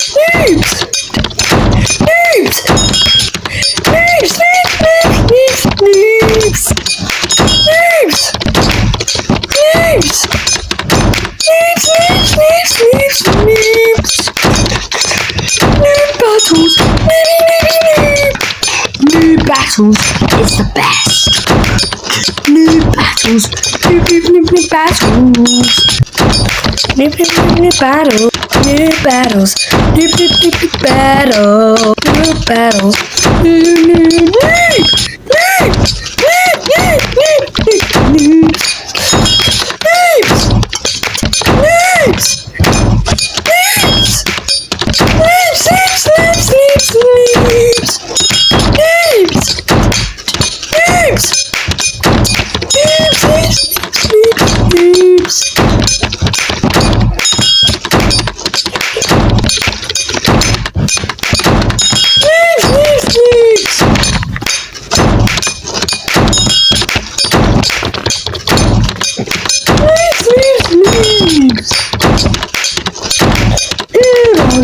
Noobs! Noobs! Noobs! Noobs! Noobs! Noobs! Noobs! Noobs! Noobs! Noobs! Noobs! Noob battles! Noob battles is the best! Noob battles! Noob battles! Noob battles! Noob battles! Noob battles! Noob battles! Noob!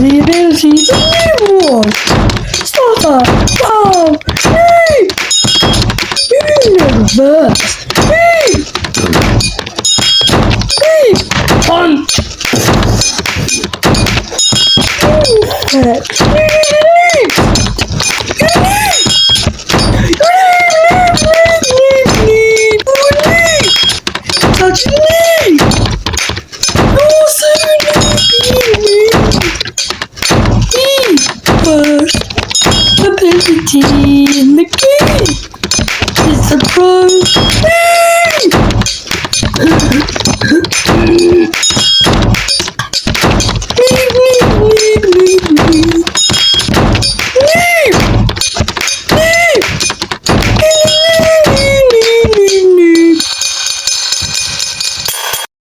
The abilities of newborn. Starter. Wow. Hey. Reverse. Hey. Hey. Punch. Touch me. Also, first.